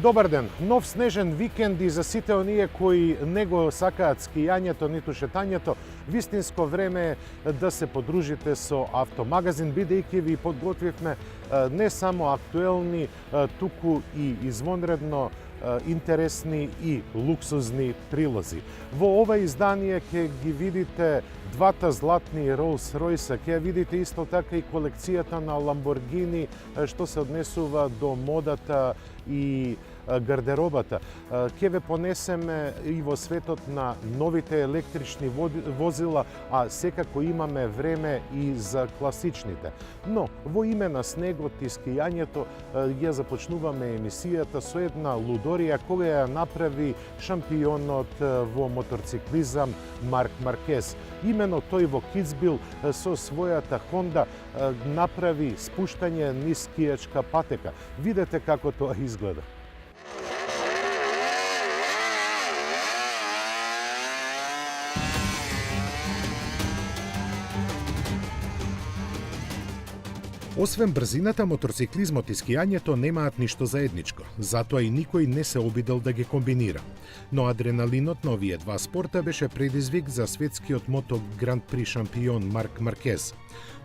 Добар ден! Нов снежен викенд и за сите оние кои не го сакаат скијањето ниту шетањето, вистинско време е да се подружите со Автомагазин, бидејќи ви подготвивме не само актуелни, туку и извонредно интересни и луксузни прилози. Во ова издание ќе ги видите двата златни Rolls Royce, ќе видите исто така и колекцијата на Lamborghini што се однесува до модата и гардеробата. Ќе ве понесеме и во светот на новите електрични возила, а секако имаме време и за класичните. Но во име на снегот и скијањето ја започнуваме емисијата со една лудорија која ја направи шампионот во моторциклизам Марк Маркез. Именно тој во Кицбил со својата Honda направи спуштање низ скијачка патека. Видете како тоа изгледа. Освен брзината, моторциклизмот и скијањето немаат ништо заедничко, затоа и никој не се обидел да ги комбинира. Но адреналинот на овие два спорта беше предизвик за светскиот мото Гранд При шампион Марк Маркез.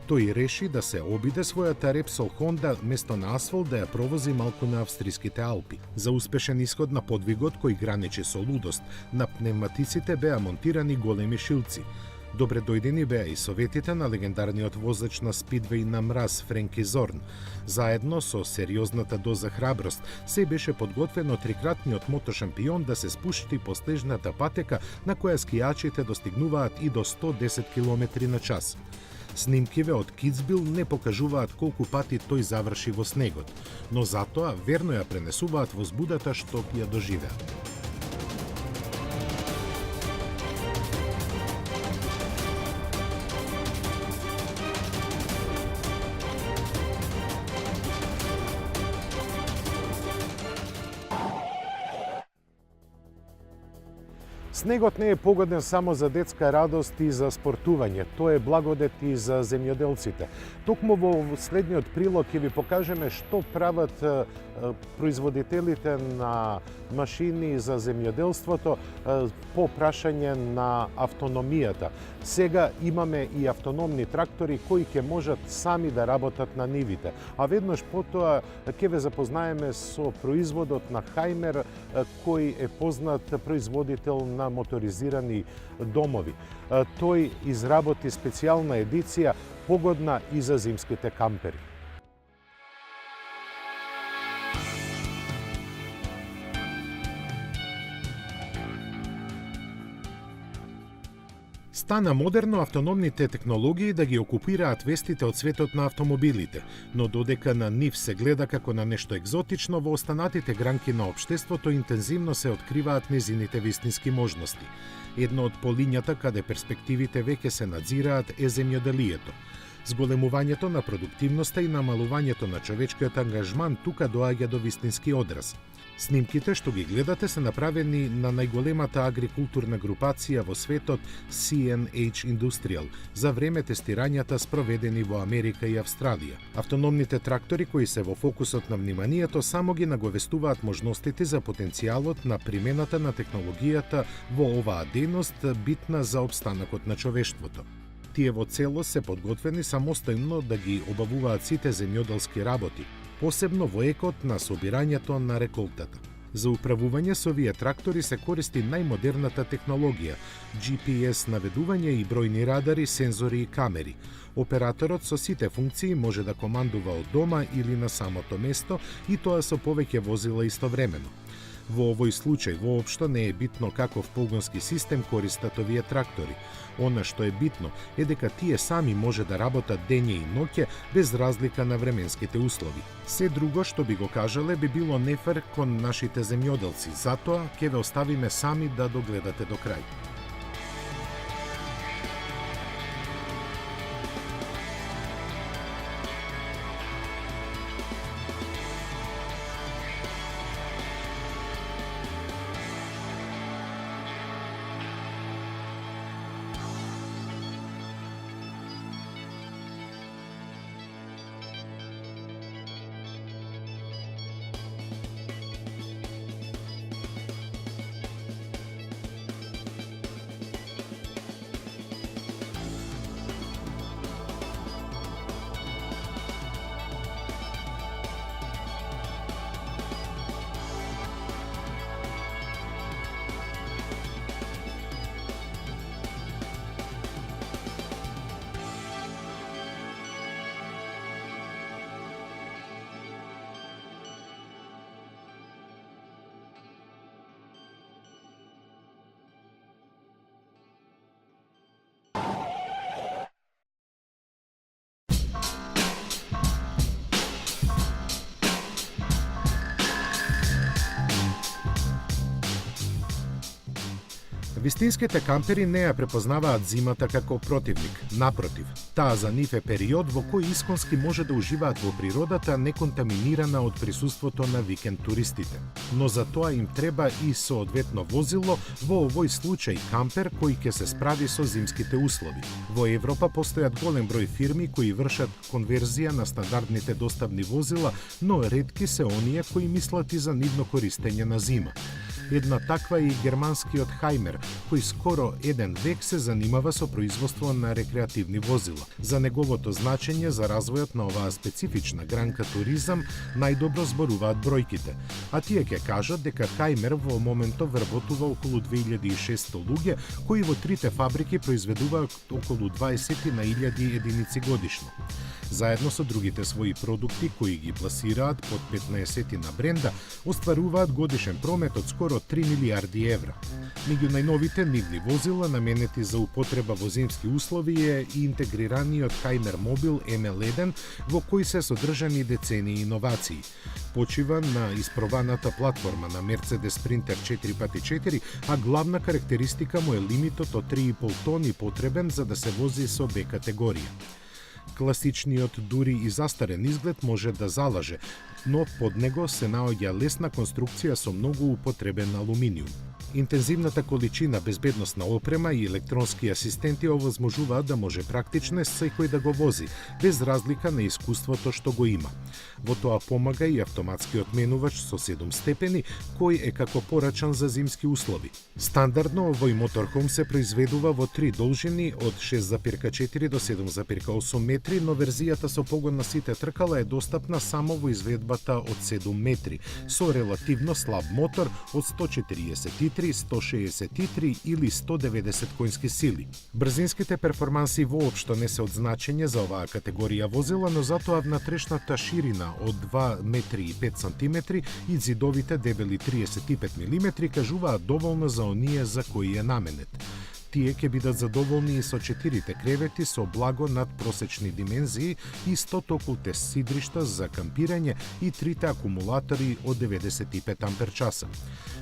Тој реши да се обиде својата Repsol Honda место на асфалт да ја провози малку на австриските Алпи. За успешен исход на подвигот кој граничи со лудост, на пневматиците беа монтирани големи шилци. Добре дојдени беа и советите на легендарниот возач на спидвеј на мраз Френки Зорн. Заедно со сериозната доза храброст се беше подготвено трикратниот мотошампион да се спушти по снежната патека на која скијачите достигнуваат и до 110 км на час. Снимкиве од Кицбил не покажуваат колку пати тој заврши во снегот, но затоа верно ја пренесуваат возбудата што ја доживеа. Снегот не е погоден само за детска радост и за спортување, тоа е благодет и за земјоделците. Токму во следниот прилог ќе ви покажеме што прават производителите на машини за земјоделството по прашање на автономијата. Сега имаме и автономни трактори кои ќе можат сами да работат на нивите, а веднаш потоа ќе ве запознаеме со производот на Хаймер кој е познат производител на моторизирани домови. Тој изработи специјална едиција погодна и за зимските кампери. Стана модерно автономните технологии да ги окупираат вестите од светот на автомобилите, но додека на нив се гледа како на нешто екзотично, во останатите гранки на општеството интензивно се откриваат незините вистински можности. Едно од полињата каде перспективите веќе се надзираат е земјоделието. Зголемувањето на продуктивноста и намалувањето на човечкиот ангажман тука доаѓа до вистински одраз. Снимките што ги гледате се направени на најголемата агрикултурна групација во светот CNH Industrial за време тестирањата спроведени во Америка и Австралија. Автономните трактори кои се во фокусот на вниманието само ги наговестуваат можностите за потенцијалот на примената на технологијата во оваа дејност битна за опстанокот на човештвото. Тие во целост се подготвени самостојно да ги обавуваат сите земјоделски работи, посебно во екот на собирањето на реколтата. За управување со овие трактори се користи најмодерната технологија, GPS наведување и бројни радари, сензори и камери. Операторот со сите функции може да командува од дома или на самото место и тоа со повеќе возила истовремено. Во овој случај воопшто не е битно каков погонски систем користат овие трактори. Она што е битно е дека тие сами може да работат дење и ноќе без разлика на временските услови. Се друго што би го кажале би било нефер кон нашите земјоделци, затоа ќе ве оставиме сами да догледате до крај. Вистинските кампери не ја препознаваат зимата како противник. Напротив, таа за нив е период во кој исконски може да уживаат во природата неконтаминирана од присуството на викенд туристите. Но за тоа им треба и соодветно возило, во овој случај кампер кој ќе се справи со зимските услови. Во Европа постојат голем број фирми кои вршат конверзија на стандардните доставни возила, но ретки се оние кои мислат и за нивно користење на зима. Една таква е и германскиот Хаймер, кој скоро еден век се занимава со производство на рекреативни возила. За неговото значење за развојот на оваа специфична гранка туризам најдобро зборуваат бројките, а тие ќе кажат дека Хаймер во моментов вработува околу 2600 луѓе, кои во трите фабрики произведуваат околу 20.000 единици годишно. Заедно со другите своји продукти кои ги пласираат под 15 на бренда, остваруваат годишен промет од скоро 3 милиарди евра. Меѓу најновите нивни возила наменети за употреба во зимски услови е и интегрираниот Хаймер Мобил ML1 во кој се содржани децении иновации. Почива на испробаната платформа на Mercedes Sprinter 4x4, а главна карактеристика му е лимитот од 3,5 тони потребен за да се вози со Б категорија. Класичниот, дури и застарен изглед може да залаже, но под него се наоѓа лесна конструкција со многу употребен алуминиум. Интензивната количина безбедносна опрема и електронски асистенти овозможуваат да може практично секој да го вози, без разлика на искуството што го има. Во тоа помага и автоматскиот менувач со 7 степени, кој е како порачан за зимски услови. Стандардно овој моторхом се произведува во 3 должини од 6,4 до 7,8 метри, но верзијата со погон на сите тркала е достапна само во изведбата од 7 метри, со релативно слаб мотор од 143, 163 или 190 коњски сили. Брзинските перформанси воопшто не се од значење за оваа категорија возила, но затоа внатрешната ширина од 2 метри и 5 сантиметри и зидовите дебели 35 милиметри кажуваат доволно за оние за кои е наменет. Тие ќе бидат задоволни и со 4 кревети со благо над просечни димензии и 100 токулте сидришта за кампирање и 3 акумулатори од 95 амперчаса.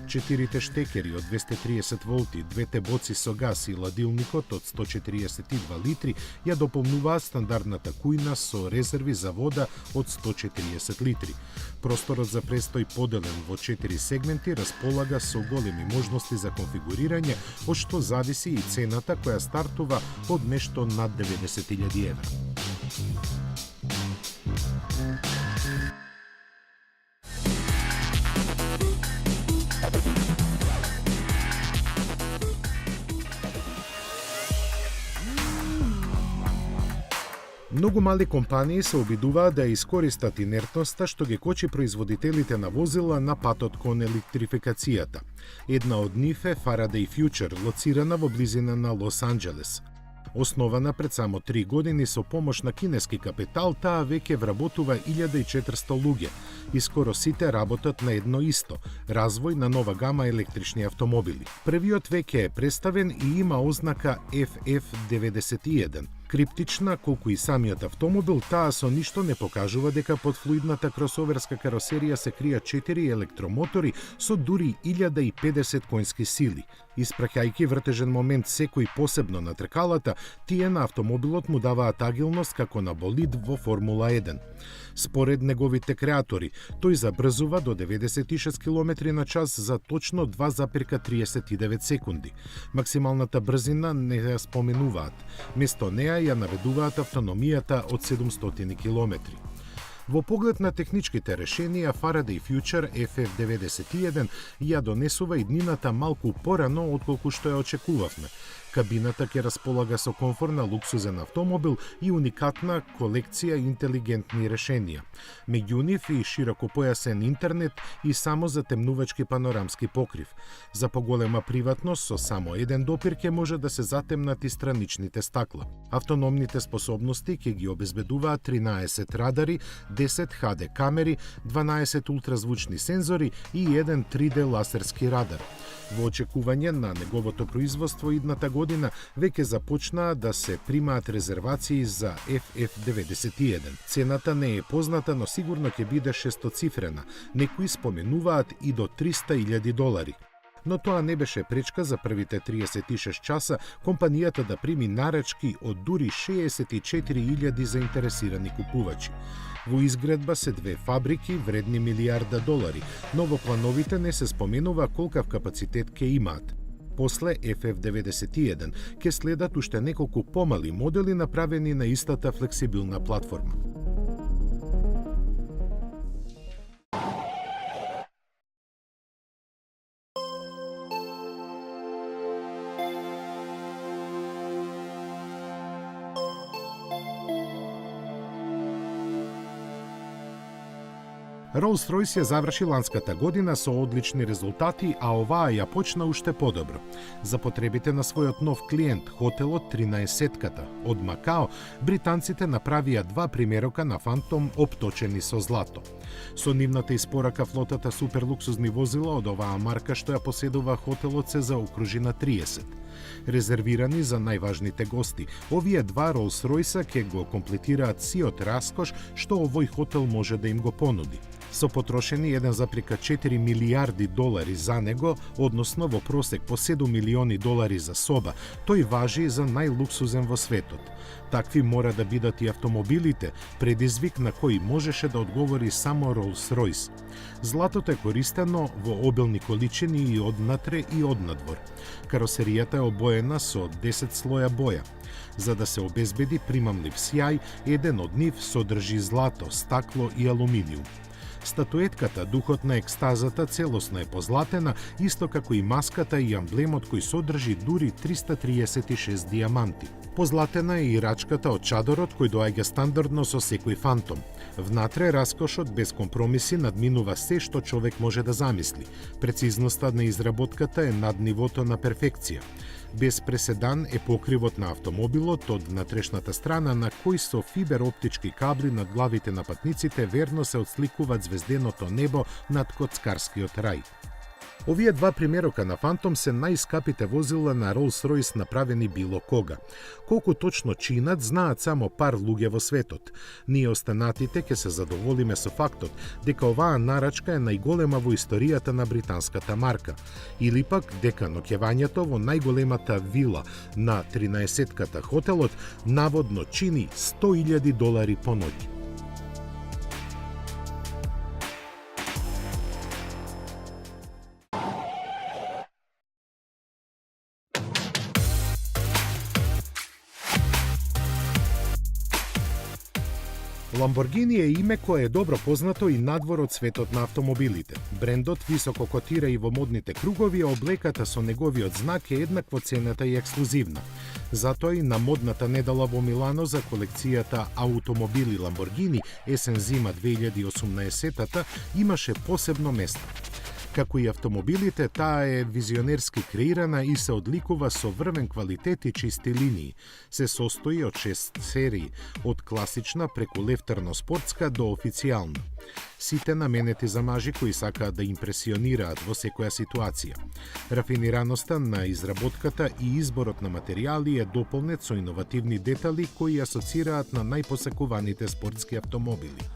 4 штекери од 230 волти, 2 боци со газ и ладилникот од 142 литри ја дополнуваат стандардната кујна со резерви за вода од 140 литри. Просторот за престој поделен во 4 сегменти располага со големи можности за конфигурирање, од што зависи и цената која стартува од нешто над 90.000 евра. Многу мали компании се обидуваат да искористат инертноста што ги кочи производителите на возила на патот кон електрификацијата. Една од нив е Faraday Future, лоцирана во близина на Лос Анџелес. Основана пред само 3 години со помош на кинески капитал, таа веќе вработува 1400 луѓе и скоро сите работат на едно исто – развој на нова гама електрични автомобили. Првиот веќе е представен и има ознака FF91. Криптична, колку и самиот автомобил, таа со ништо не покажува дека под флуидната кросоверска каросерија се кријат 4 електромотори со дури 1050 коњски сили. Испраќајќи вртежен момент секој посебно на тркалата, тие на автомобилот му даваат агилност како на болид во Формула 1. Според неговите креатори, тој забрзува до 96 км на час за точно 2,39 секунди. Максималната брзина не ја споменуваат. Место неа ја наведуваат автономијата од 700 км. Во поглед на техничките решенија, Faraday Future FF91 ја донесува иднината малку порано отколку што ја очекувавме. Кабината ќе располага со комфорна луксузен автомобил и уникатна колекција интелигентни решенија. Меѓу нив и широкопојасен интернет и само затемнувачки панорамски покрив. За поголема приватност со само еден допир ќе може да се затемнат и страничните стакла. Автономните способности ќе ги обезбедуваат 13 радари, 10 HD камери, 12 ултразвучни сензори и 1 3D ласерски радар. Во очекување на неговото производство идната година веќе започнаа да се примаат резервации за FF91. Цената не е позната, но сигурно ќе биде шестоцифрена. Некои споменуваат и до $300,000. Но тоа не беше пречка за првите 36 часа компанијата да прими нарачки од дури 64.000 заинтересирани купувачи. Во изградба се 2 фабрики вредни $1.000.000, но во плановите не се споменува колкав капацитет ќе имаат. После FF91 ќе следат уште неколку помали модели направени на истата флексибилна платформа. Rolls-Royce ја заврши ланската година со одлични резултати, а оваа ја почна уште подобро. За потребите на својот нов клиент, хотелот 13-ката од Макао, британците направија 2 примерока на Phantom опточени со злато. Со нивната испорака флотата суперлуксузни возила од оваа марка што ја поседува хотелот се заокружи на 30. Резервирани за најважните гости, овие 2 Rolls-Royce ќе го комплетираат сиот раскош што овој хотел може да им го понуди. Со потрошени $1,4 милијарди за него, односно во просек по $7 милиони за соба, тој важи за најлуксузен во светот. Такви мора да бидат и автомобилите, предизвик на кој можеше да одговори само Rolls-Royce. Златото е користено во обилни количини и однатре и однадвор. Каросеријата е обоена со 10 слоја боја. За да се обезбеди примамлив сјај, еден од нив содржи злато, стакло и алуминиум. Статуетката, духот на екстазата, целосно е позлатена, исто како и маската и амблемот кој содржи дури 336 диаманти. Позлатена е и рачката од чадорот кој доаѓа стандардно со секој Phantom. Внатре раскошот без компромиси надминува се што човек може да замисли. Прецизноста на изработката е над нивото на перфекција. Без преседан е покривот на автомобилот од внатрешната страна на кој со фибер-оптички кабли над главите на патниците верно се отсликуваат звезденото небо над коцкарскиот рај. Овие 2 примерока на Phantom се најскапите возила на Rolls-Royce направени било кога. Колку точно чинат, знаат само пар луѓе во светот. Ние останатите ќе се задоволиме со фактот дека оваа нарачка е најголема во историјата на британската марка, или пак дека ноќевањето во најголемата вила на 13-ката хотелот наводно чини $100.000 по ноќ. Lamborghini е име кое е добро познато и надвор од светот на автомобилите. Брендот високо котира и во модните кругови, а облеката со неговиот знак е еднакво цената и ексклузивна. Затоа и на модната недела во Милано за колекцијата автомобили Lamborghini есен-зима 2018 имаше посебно место. Како и автомобилите, таа е визионерски креирана и се одликува со врвен квалитет и чисти линии. Се состои од 6 серии, од класична преку лефтерно-спортска до официјална. Сите наменети за мажи кои сакаат да импресионираат во секоја ситуација. Рафинираноста на изработката и изборот на материјали е дополнет со иновативни детали кои асоцираат на најпосакуваните спортски автомобили.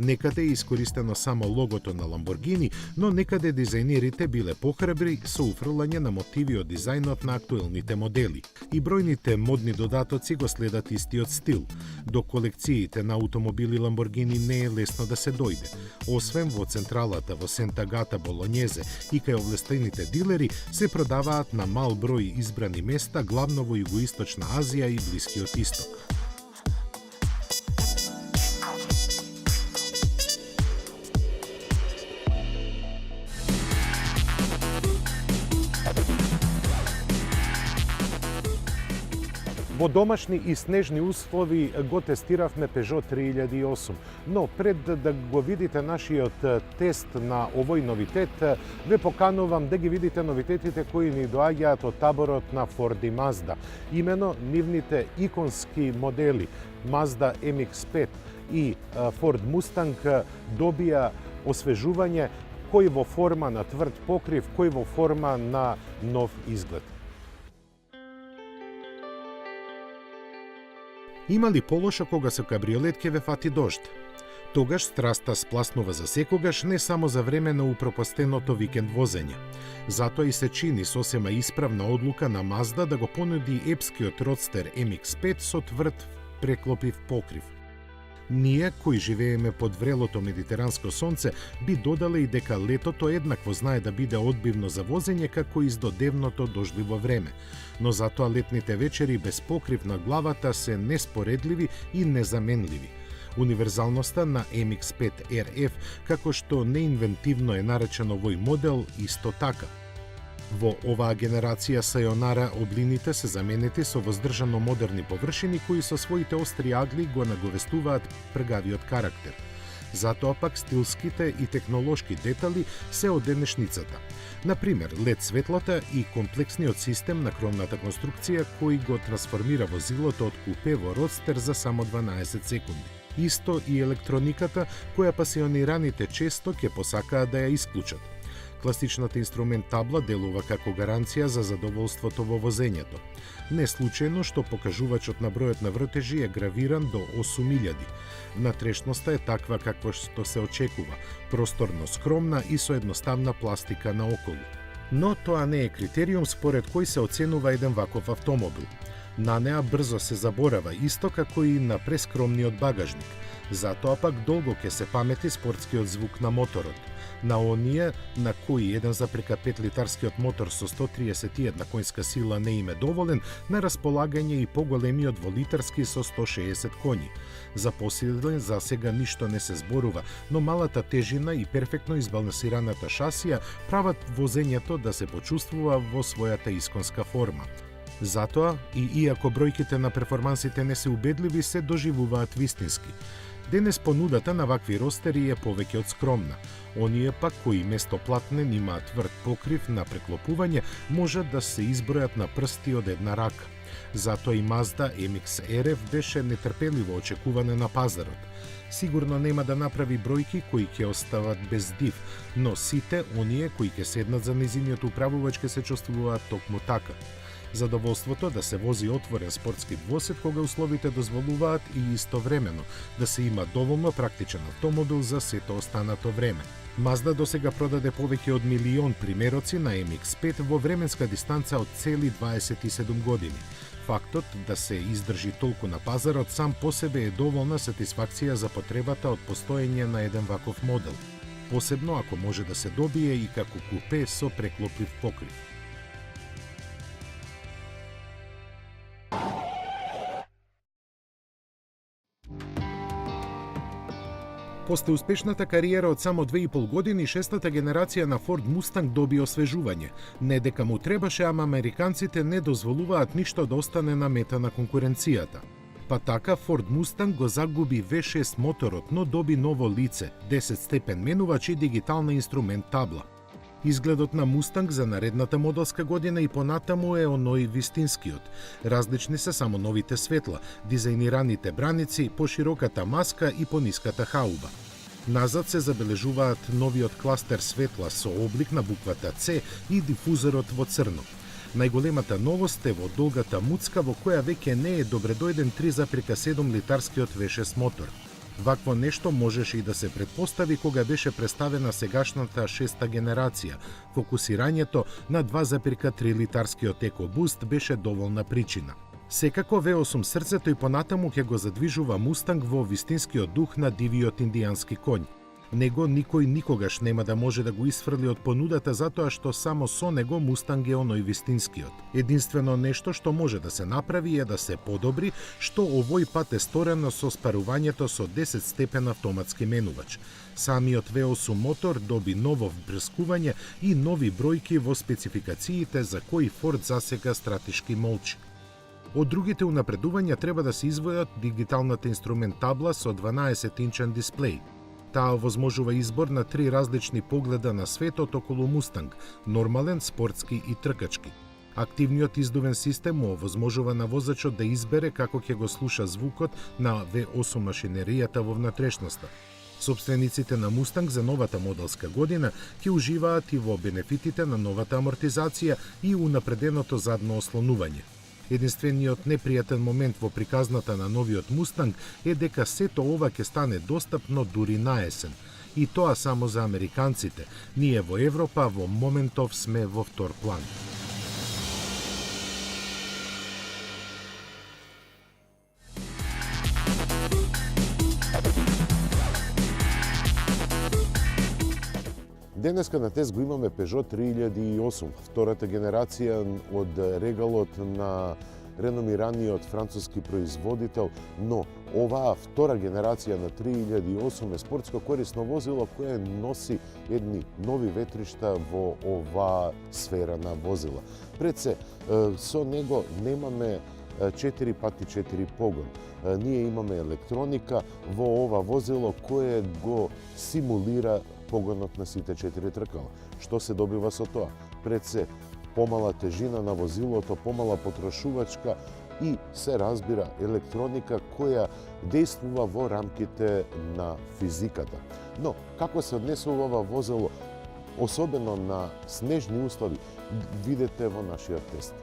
Некаде е искористено само логото на Lamborghini, но некаде дизајнерите биле похрабри со уфрлање на мотиви од дизајнот на актуелните модели. И бројните модни додатоци го следат истиот стил. До колекциите на автомобили Lamborghini не е лесно да се дојде. Освен во централата во Сент'Агата Болонјезе и кај овластените дилери се продаваат на мал број избрани места, главно во Југоисточна Азија и Блискиот Исток. Во домашни и снежни услови го тестиравме Peugeot 3008, но пред да го видите нашиот тест на овој новитет, ве поканувам да ги видите новитетите кои ни доаѓаат од таборот на Ford и Mazda. Имено нивните иконски модели Mazda MX-5 и Ford Mustang добија освежување, кој во форма на тврд покрив, кој во форма на нов изглед. Има ли полошо кога со кабриолет ќе ве фати дожд? Тогаш страста спласнува за секогаш, не само за време на упропастеното викенд возење. Затоа и се чини сосема исправна одлука на Mazda да го понуди епскиот родстер MX-5 со тврд преклопив покрив. Ние, кои живееме под врелото медитеранско сонце, би додале и дека летото еднакво знае да биде одбивно за возење како и издодевното дождливо време. Но затоа летните вечери без покрив на главата се неспоредливи и незаменливи. Универзалноста на MX-5 RF, како што неинвентивно е наречено овој модел, исто така. Во оваа генерација Sayonara облините се заменети со воздржано модерни површини кои со своите остри агли го наговестуваат пргавиот карактер. Затоа пак стилските и технолошки детали се од денешницата. Например, LED светлата и комплексниот систем на кромната конструкција кој го трансформира возилото од купе во родстер за само 12 секунди. Исто и електрониката, која пасионираните често ќе посакаат да ја исклучат. Класичната инструмент табла делува како гаранција за задоволството во возењето. Не случајно што покажувачот на бројот на вртежи е гравиран до 8000. Внатрешноста е таква какво што се очекува, просторно скромна и со едноставна пластика наоколу. Но тоа не е критериум според кој се оценува еден ваков автомобил. На неа брзо се заборава, исто како и на прескромниот багажник. Затоа пак долго ќе се памети спортскиот звук на моторот. На оние на кои 1,5 литарскиот мотор со 131 конска сила не им е доволен, на располагање и поголемиот дволитарски со 160 коњи. За посилен за сега ништо не се зборува, но малата тежина и перфектно избалансираната шасија прават возењето да се почувствува во својата исконска форма. Затоа, и иако бројките на перформансите не се убедливи, се доживуваат вистински. Денес понудата на вакви ростери е повеќе од скромна. Оние пак кои место платнен имаат тврд покрив на преклопување можат да се избројат на прсти од една рака. Затоа и Mazda MX-RF беше нетрпеливо очекуване на пазарот. Сигурно нема да направи бројки кои ќе остават без див, но сите оние кои ќе седнат за незиниот управувач ќе се чувствуваат токму така. Задоволството да се вози отворен спортски двосет кога условите дозволуваат и истовремено да се има доволно практичен автомобил за сето останато време. Mazda досега продаде повеќе од 1 милион примероци на MX-5 во временска дистанца од цели 27 години. Фактот да се издржи толку на пазарот сам по себе е доволна сатисфакција за потребата од постоење на еден ваков модел. Посебно ако може да се добие и како купе со преклоплив покрив. После успешната кариера од само 2,5 години, шестата генерација на Ford Mustang доби освежување. Не дека му требаше, ама американците не дозволуваат ништо да остане на мета на конкуренцијата. Па така Ford Mustang го загуби V6 моторот, но доби ново лице, 10 степен менувач и дигитална инструмент табла. Изгледот на Mustang за наредната моделска година и понатаму е оној вистинскиот. Различни се само новите светла, дизајнираните браници, пошироката маска и пониската хауба. Назад се забележуваат новиот кластер светла со облик на буквата C и дифузорот во црно. Најголемата новост е во долгата муцка во која веќе не е добредојден 3,7 литарскиот V6 мотор. Вакво нешто можеше и да се предпостави кога беше представена сегашната шеста генерација. Фокусирањето на 2,3 литарскиот EcoBoost беше доволна причина. Секако V8 срцето и понатаму ќе го задвижува Mustang во вистинскиот дух на дивиот индијански конј. Него никој никогаш нема да може да го исфрли од понудата затоа што само со него Mustang е оној вистинскиот. Единствено нешто што може да се направи е да се подобри, што овој пат е сторено со спарувањето со 10 степен автоматски менувач. Самиот V8 мотор доби ново впрскување и нови бројки во спецификациите за кои Ford засега стратешки молчи. Од другите унапредувања треба да се извојат дигиталната инструмент табла со 12-инчен дисплеј. Таа овозможува избор на 3 различни погледа на светот околу Mustang – нормален, спортски и тркачки. Активниот издувен систем му овозможува на возачот да избере како ќе го слуша звукот на V8 машинеријата во внатрешноста. Собствениците на Mustang за новата моделска година ќе уживаат и во бенефитите на новата амортизација и унапреденото задно ослонување. Единствениот непријатен момент во приказната на новиот Мустанг е дека сето ова ќе стане достапно дури на есен. И тоа само за американците. Ние во Европа во моментов сме во втор план. Денеска на тест го имаме Peugeot 3008, втората генерација од регалот на реномираниот француски производител, но оваа втора генерација на 3008 е спортско корисно возило кое носи едни нови ветришта во оваа сфера на возила. Пред се, со него немаме 4x4 погон. Ние имаме електроника во ова возило кое го симулира погонот на сите 4 тркала. Што се добива со тоа? Пред се, помала тежина на возилото, помала потрошувачка и се разбира електроника која действува во рамките на физиката. Но, како се однесува ова возило, особено на снежни услови, видете во нашиот тест.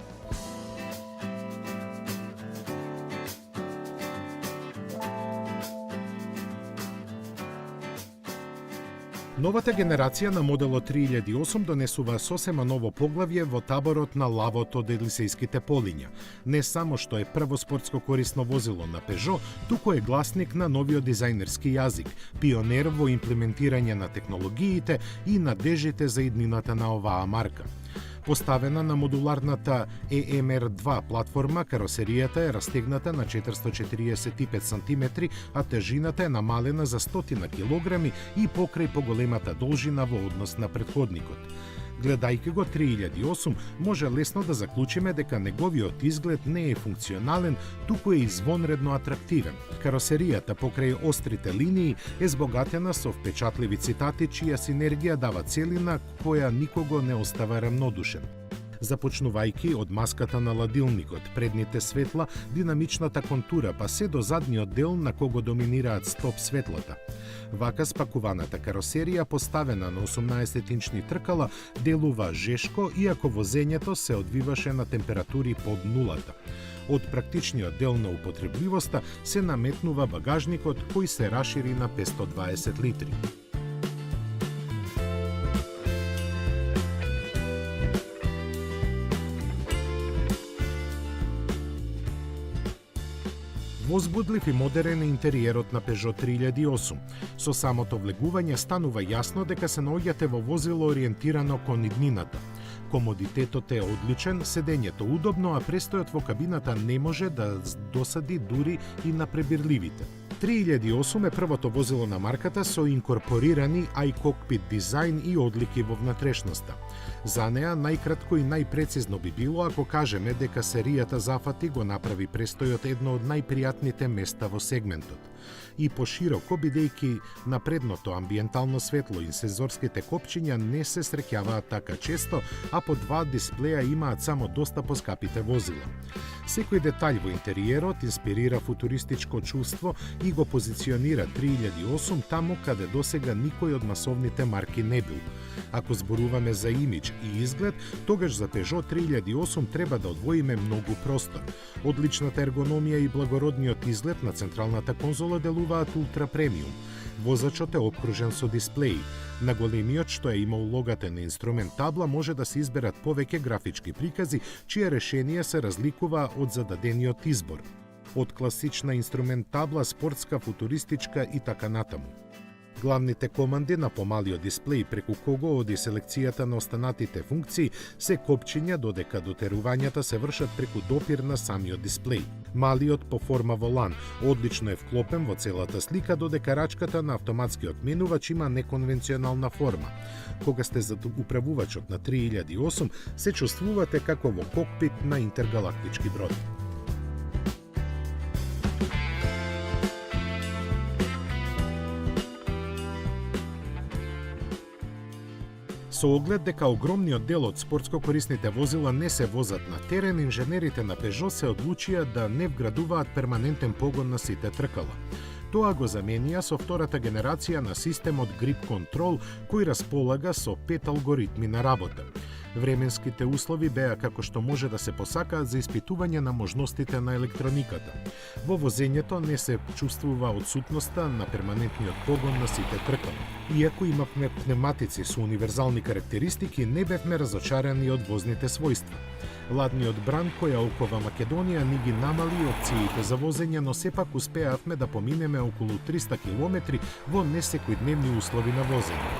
Новата генерација на моделот 3008 донесува сосема ново поглавје во таборот на лавот од елисејските полиња. Не само што е прво спортско корисно возило на Peugeot, туку е гласник на новиот дизајнерски јазик, пионер во имплементирање на технологиите и надежите за иднината на оваа марка. Поставена на модуларната EMR2 платформа, каросеријата е растегната на 445 см, а тежината е намалена за 100 кг и покрај поголемата должина во однос на претходникот. Гледајќи го 3008, може лесно да заклучиме дека неговиот изглед не е функционален, туку е извонредно атрактивен. Каросеријата покрај острите линии е збогатена со впечатливи цитати чија синергија дава целина која никого не остава рамнодушен. Започнувајќи од маската на ладилникот, предните светла, динамичната контура, па се до задниот дел на кого доминираат стоп светлата. Вака спакуваната каросерија, поставена на 18-инчни тркала, делува жешко, иако возењето се одвиваше на температури под нулата. Од практичниот дел на употребливоста се наметнува багажникот кој се рашири на 520 литри. Возбудлив и модерен е интериерот на Peugeot 3008. Со самото влегување станува јасно дека се наоѓате во возило ориентирано кон иднината. Комодитетот е одличен, седењето удобно, а престојот во кабината не може да досади дури и на пребирливите. 3008 е првото возило на марката со инкорпорирани iCockpit дизајн и одлики во внатрешноста. За неа најкратко и најпрецизно би било ако кажеме дека серијата зафати го направи престојот едно од најпријатните места во сегментот. И пошироко, бидејќи на предното амбиентално светло и сензорските копчиња не се среќаваат така често, а по два дисплеја имаат само доста поскапите возила. Секој детаљ во интериерот инспирира футуристичко чувство и го позиционира 3008 таму каде досега никој од масовните марки не бил. Ако зборуваме за имидж и изглед, тогаш за Peugeot 3008 треба да одвоиме многу простор. Одличната ергономија и благородниот изглед на централната конзола делуваат ултра премиум. Возачот е обкружен со дисплеи. На големиот, што е има улогата на инструмент табла, може да се изберат повеќе графички прикази, чие решение се разликува од зададениот избор. Од класична инструмент табла, спортска, футуристичка и така натаму. Главните команди на помалиот дисплеј преку кого оди селекцијата на останатите функции се копчиња, додека дотерувањата се вршат преку допир на самиот дисплеј. Малиот по форма волан одлично е вклопен во целата слика, додека рачката на автоматскиот менувач има неконвенционална форма. Кога сте за управувачот на 3008, се чувствувате како во кокпит на интергалактички брод. Со оглед дека огромниот дел од спортско корисните возила не се возат на терен, инженерите на Peugeot се одлучија да не вградуваат перманентен погон на сите тркала. Тоа го заменија со втората генерација на системот Grip Control, кој располага со 5 алгоритми на работа. Временските услови беа како што може да се посакаат за испитување на можностите на електрониката. Во возењето не се чувствува отсутноста на перманентниот погон на сите тркала. Иако имавме пневматици со универзални карактеристики, не бевме разочарани од возните својства. Ладниот бран која окова Македонија ни ги намали опциите за возење, но сепак успеавме да поминеме околу 300 километри во несекојдневни услови на возење.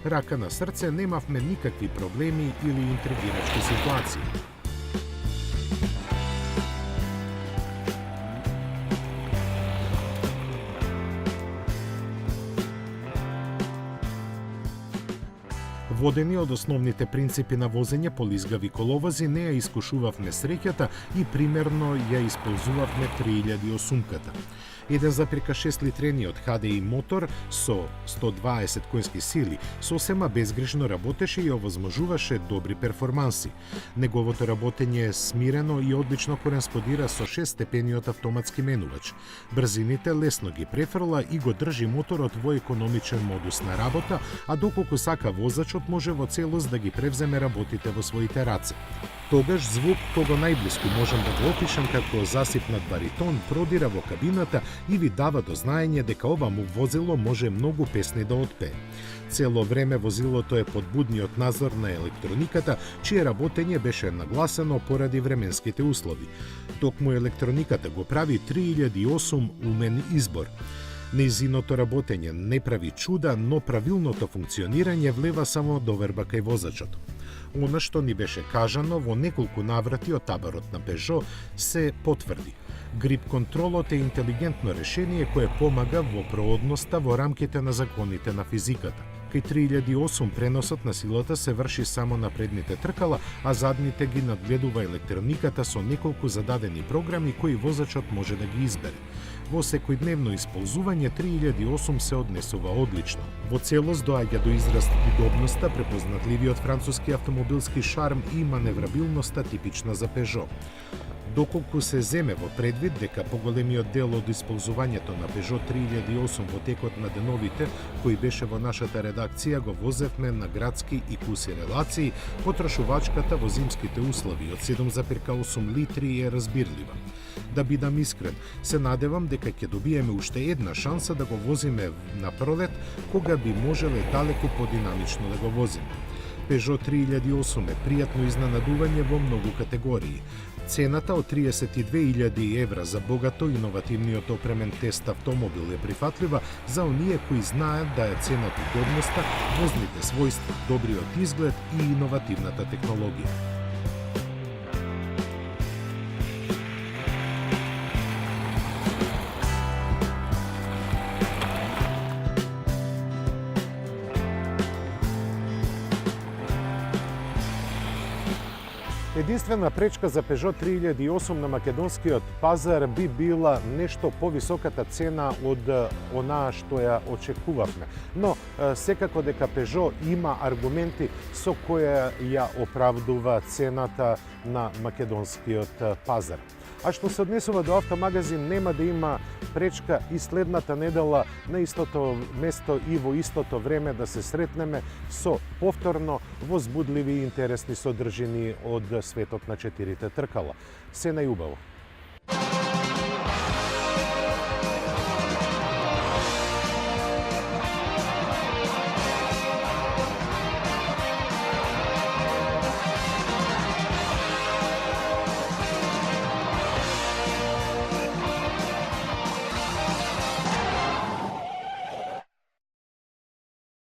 Рака на срце, немавме никакви проблеми или интригирачки ситуации. Водени од основните принципи на возење по лизгави коловози, не ја искушувавме среќата и примерно ја исползувавме 3008-ката. 1,6 литрениот HDI мотор со 120 конски сили сосема безгрижно работеше и овозможуваше добри перформанси. Неговото работење е смирено и одлично кореспондира со 6-степениот автоматски менувач. Брзините лесно ги префрла и го држи моторот во економичен модус на работа, а доколку сака возачот може во целост да ги превземе работите во своите раце. Тогаш звук кога најблиску можам да го опишам како засипнат баритон продира во кабината и ви дава до знаење дека ова му возило може многу песни да отпее. Цело време возилото е под будниот надзор на електрониката, чие работење беше нагласено поради временските услови. Токму електрониката го прави 3008 умен избор. Нејзиното работење не прави чуда, но правилното функционирање влева само доверба кај возачот. Она што ни беше кажано во неколку наврати од таборот на Peugeot се потврди. Grip контролот е интелигентно решение кое помага во проодноста во рамките на законите на физиката. Кај 3008 преносот на силата се врши само на предните тркала, а задните ги надгледува електрониката со неколку зададени програми кои возачот може да ги избере. Во секојдневно исползување 3008 се однесува одлично. Во целост доаѓа до израз удобноста, препознатливиот француски автомобилски шарм и маневрабилноста типична за Peugeot. Доколку се земе во предвид дека поголемиот дел од исползувањето на Peugeot 3008 во текот на деновите, кои беше во нашата редакција, го возевме на градски и куси релации, потрошувачката во зимските услови од 7,8 литри е разбирлива. Да бидам искрен, се надевам дека ќе добиеме уште една шанса да го возиме на пролет, кога би можеле далеку подинамично да го возиме. Peugeot 3008 е пријатно изненадување во многу категории. Цената од 32.000 евра за богато иновативниот опремен тест автомобил е прифатлива за оние кои знаат да ја ценат удобноста, возните својства, добриот изглед и иновативната технологија. Единствена пречка за Peugeot 3008 на македонскиот пазар би била нешто повисоката цена од онаа што ја очекувавме. Но секако дека Peugeot има аргументи со која ја оправдува цената на македонскиот пазар. А што се однесува до автомагазин, нема да има пречка и следната недела на истото место и во истото време да се сретнеме со повторно возбудливи и интересни содржини од светот на четирите тркала. Се најубаво!